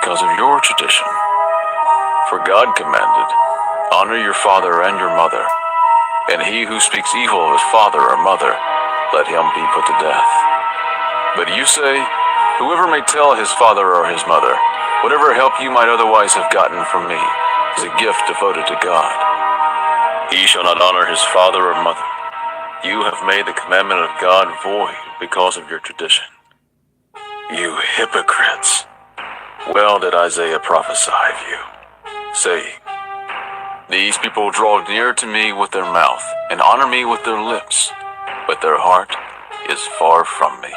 because of your tradition. For God commanded, honor your father and your mother, and he who speaks evil of his father or mother, let him be put to death. But you say, whoever may tell his father or his mother, whatever help you might otherwise have gotten from me is a gift devoted to God. He shall not honor his father or mother. You have made the commandment of God void because of your tradition. You hypocrites! Well did Isaiah prophesy of you, saying, these people draw near to me with their mouth and honor me with their lips, but their heart is far from me.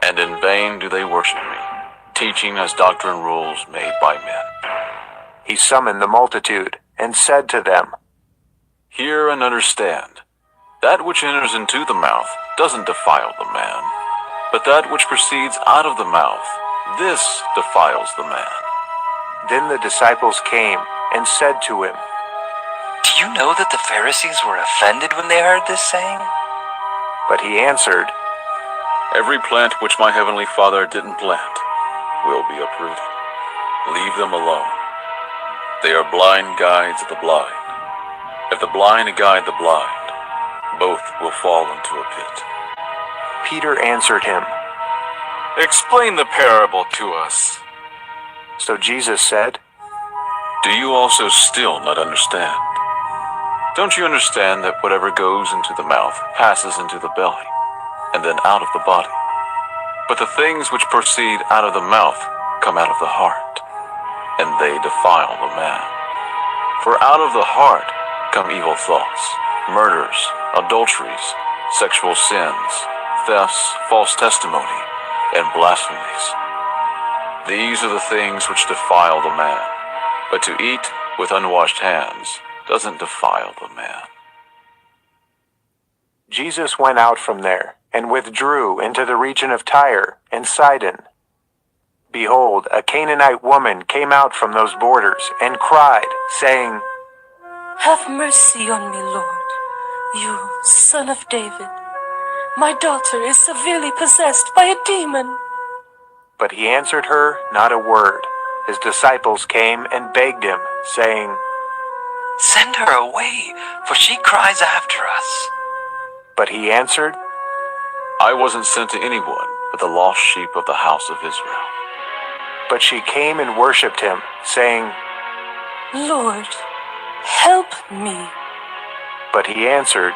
And in vain do they worship me, teaching as doctrine rules made by men. He summoned the multitude and said to them, hear and understand. That which enters into the mouth doesn't defile the man, but that which proceeds out of the mouth, this defiles the man. Then the disciples came and said to him, do you know that the Pharisees were offended when they heard this saying? But he answered, every plant which my heavenly Father didn't plant will be uprooted. Leave them alone. They are blind guides of the blind. If the blind guide the blind, both will fall into a pit. Peter answered him, explain the parable to us. So Jesus said, do you also still not understand? Don't you understand that whatever goes into the mouth passes into the belly, and then out of the body? But the things which proceed out of the mouth come out of the heart, and they defile the man. For out of the heart come evil thoughts, murders, adulteries, sexual sins, thefts, false testimony, and blasphemies. These are the things which defile the man, but to eat with unwashed hands doesn't defile the man. Jesus went out from there and withdrew into the region of Tyre and Sidon. Behold, a Canaanite woman came out from those borders and cried, saying, have mercy on me, Lord, you Son of David. My daughter is severely possessed by a demon. But he answered her not a word. His disciples came and begged him, saying, send her away, for she cries after us. But he answered, I wasn't sent to anyone but the lost sheep of the house of Israel. But she came and worshipped him, saying, Lord, help me. But he answered,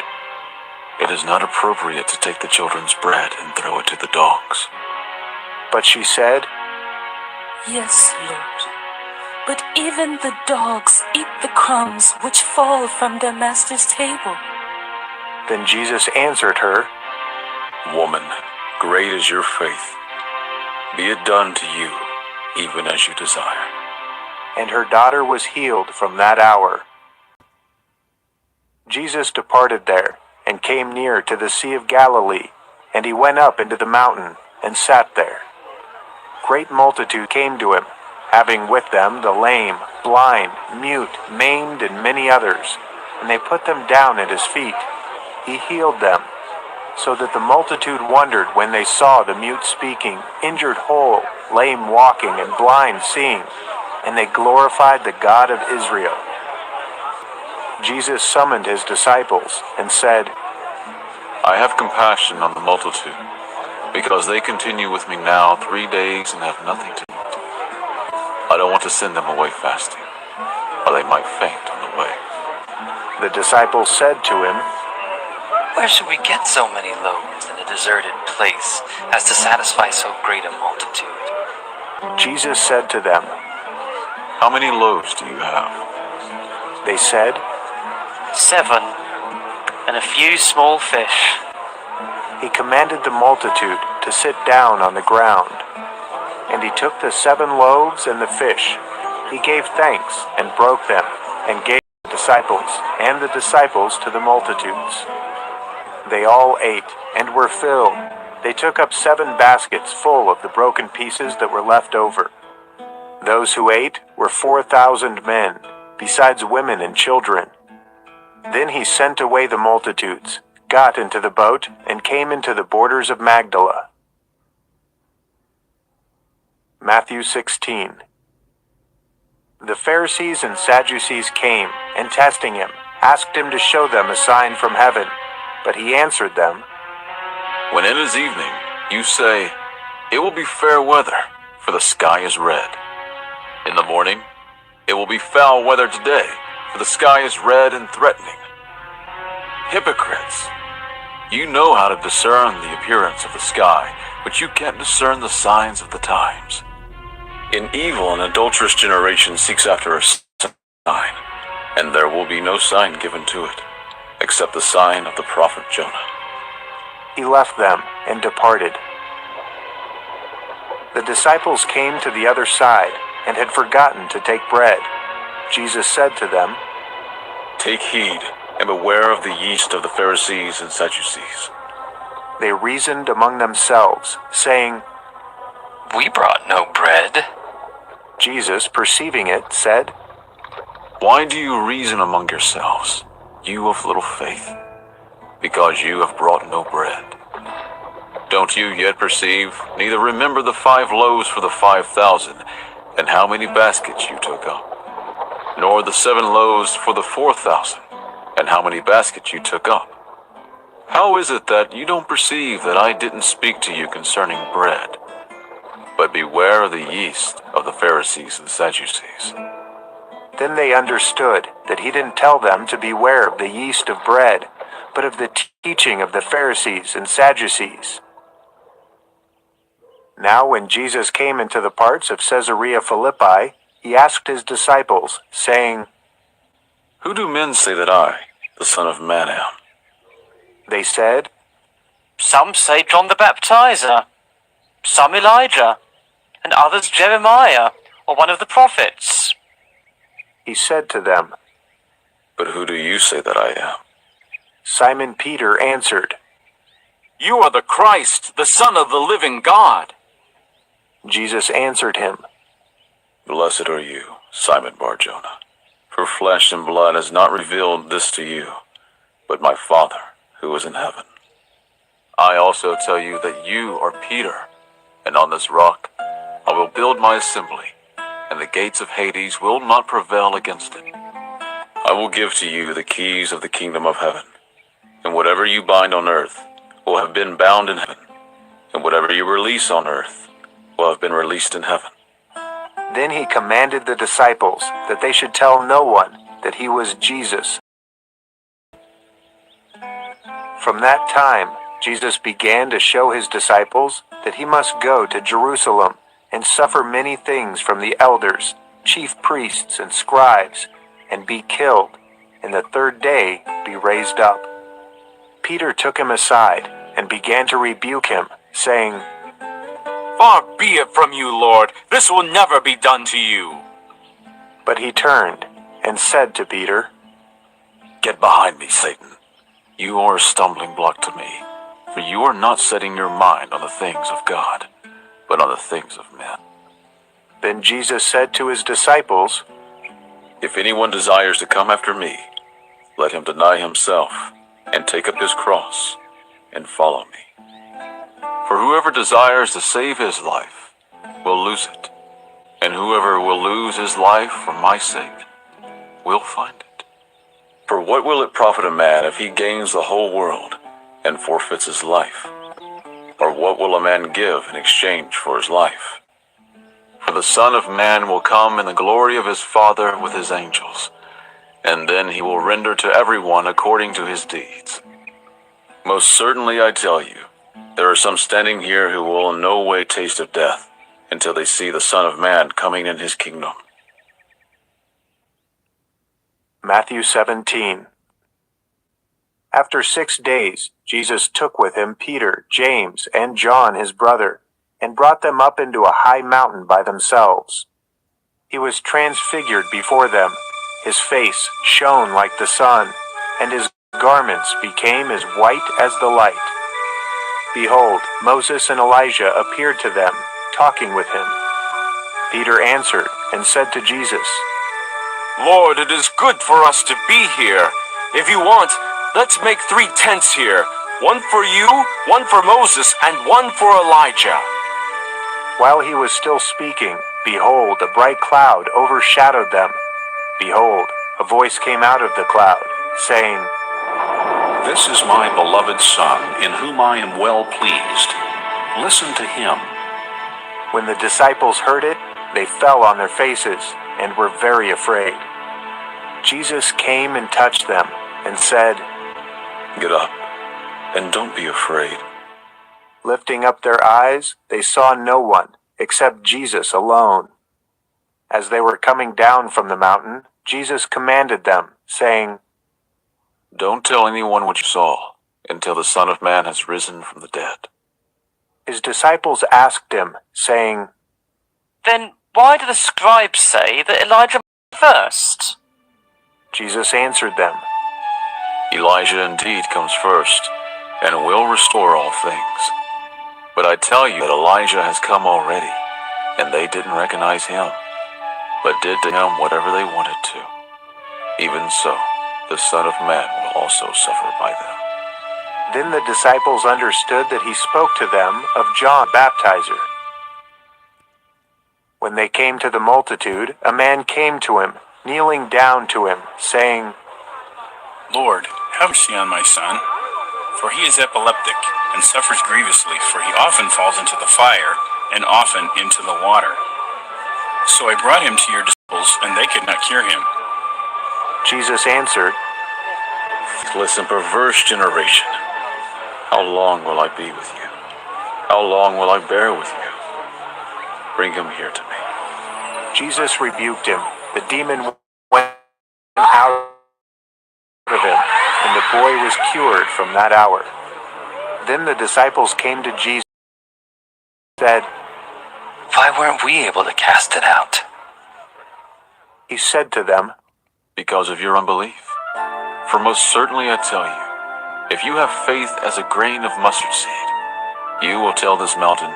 it is not appropriate to take the children's bread and throw it to the dogs. But she said, yes, Lord, but even the dogs eat the crumbs which fall from their master's table. Then Jesus answered her, woman, great is your faith. Be it done to you, even as you desire. And her daughter was healed from that hour. Jesus departed there, and came near to the Sea of Galilee, and he went up into the mountain, and sat there. Great multitude came to him, having with them the lame, blind, mute, maimed, and many others, and they put them down at his feet. He healed them, so that the multitude wondered when they saw the mute speaking, injured whole, lame walking, and blind seeing, and they glorified the God of Israel. Jesus summoned his disciples and said, I have compassion on the multitude, because they continue with me now 3 days and have nothing to eat. I don't want to send them away fasting, or they might faint on the way. The disciples said to him, where should we get so many loaves in a deserted place as to satisfy so great a multitude? Jesus said to them, how many loaves do you have? They said, 7, and a few small fish. He commanded the multitude to sit down on the ground. And he took the 7 loaves and the fish. He gave thanks and broke them, and gave the disciples to the multitudes. They all ate and were filled. They took up 7 baskets full of the broken pieces that were left over. Those who ate were 4,000 men, besides women and children. Then he sent away the multitudes, got into the boat, and came into the borders of Magdala. Matthew 16. The Pharisees and Sadducees came, and testing him, asked him to show them a sign from heaven. But he answered them, When it is evening, you say, It will be fair weather, for the sky is red. In the morning, it will be foul weather today, for the sky is red and threatening. Hypocrites! You know how to discern the appearance of the sky, but you can't discern the signs of the times. An evil and adulterous generation seeks after a sign, and there will be no sign given to it, except the sign of the prophet Jonah. He left them and departed. The disciples came to the other side and had forgotten to take bread. Jesus said to them, Take heed and beware of the yeast of the Pharisees and Sadducees. They reasoned among themselves, saying, We brought no bread. Jesus, perceiving it, said, Why do you reason among yourselves, you of little faith? Because you have brought no bread. Don't you yet perceive, neither remember the 5 loaves for the 5,000, and how many baskets you took up? Nor the 7 loaves for the 4,000, and how many baskets you took up? How is it that you don't perceive that I didn't speak to you concerning bread? But beware of the yeast of the Pharisees and Sadducees. Then they understood that he didn't tell them to beware of the yeast of bread, but of the teaching of the Pharisees and Sadducees. Now when Jesus came into the parts of Caesarea Philippi, he asked his disciples, saying, Who do men say that I, the Son of Man, am? They said, Some say John the Baptizer, some Elijah, and others Jeremiah, or one of the prophets. He said to them, But who do you say that I am? Simon Peter answered, You are the Christ, the Son of the living God. Jesus answered him, Blessed are you, Simon Bar-Jonah, for flesh and blood has not revealed this to you, but my Father who is in heaven. I also tell you that you are Peter, and on this rock I will build my assembly, and the gates of Hades will not prevail against it. I will give to you the keys of the kingdom of heaven, and whatever you bind on earth will have been bound in heaven, and whatever you release on earth will have been released in heaven. Then he commanded the disciples that they should tell no one that he was Jesus. From that time, Jesus began to show his disciples that he must go to Jerusalem and suffer many things from the elders, chief priests, and scribes, and be killed, and the 3rd day be raised up. Peter took him aside and began to rebuke him, saying, Far be it from you, Lord. This will never be done to you. But he turned and said to Peter, Get behind me, Satan. You are a stumbling block to me, for you are not setting your mind on the things of God, but on the things of men. Then Jesus said to his disciples, If anyone desires to come after me, let him deny himself and take up his cross and follow me. For whoever desires to save his life will lose it, and whoever will lose his life for my sake will find it. For what will it profit a man if he gains the whole world and forfeits his life? Or what will a man give in exchange for his life? For the Son of Man will come in the glory of his Father with his angels, and then he will render to everyone according to his deeds. Most certainly I tell you, there are some standing here who will in no way taste of death until they see the Son of Man coming in his kingdom. Matthew 17. After 6 days, Jesus took with him Peter, James, and John his brother, and brought them up into a high mountain by themselves. He was transfigured before them. His face shone like the sun, and his garments became as white as the light. Behold, Moses and Elijah appeared to them, talking with him. Peter answered and said to Jesus, Lord, it is good for us to be here. If you want, let's make 3 tents here. One for you, one for Moses, and one for Elijah. While he was still speaking, behold, a bright cloud overshadowed them. Behold, a voice came out of the cloud, saying, This is my beloved Son, in whom I am well pleased. Listen to him. When the disciples heard it, they fell on their faces and were very afraid. Jesus came and touched them and said, Get up, and don't be afraid. Lifting up their eyes, they saw no one except Jesus alone. As they were coming down from the mountain, Jesus commanded them, saying, Don't tell anyone what you saw until the Son of Man has risen from the dead. His disciples asked him, saying, Then why do the scribes say that Elijah first? Jesus answered them, Elijah indeed comes first, and will restore all things. But I tell you that Elijah has come already, and they didn't recognize him, but did to him whatever they wanted to. Even so, the Son of Man will also suffer by them. Then the disciples understood that he spoke to them of John the Baptizer. When they came to the multitude, a man came to him, kneeling down to him, saying, Lord, have mercy on my son, for he is epileptic and suffers grievously, for he often falls into the fire and often into the water. So I brought him to your disciples, and they could not cure him. Jesus answered, Listen, perverse generation, how long will I be with you? How long will I bear with you? Bring him here to me. Jesus rebuked him. The demon went out of him, and the boy was cured from that hour. Then the disciples came to Jesus and said, Why weren't we able to cast it out? He said to them, Because of your unbelief. For most certainly I tell you, if you have faith as a grain of mustard seed, you will tell this mountain,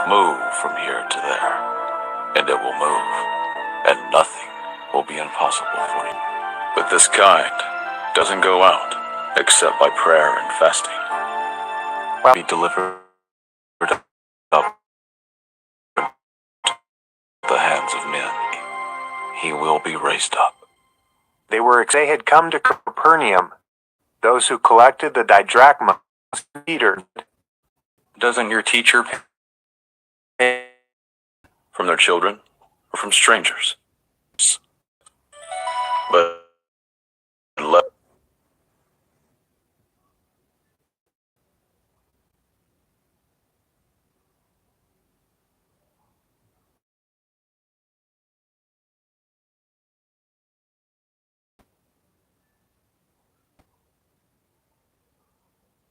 Move from here to there, and it will move, and nothing will be impossible for you. But this kind doesn't go out except by prayer and fasting. Be delivered up into the hands of men. He will be raised up. They had come to Capernaum. Those who collected the didrachma, Peter, Doesn't your teacher pay from their children or from strangers? But let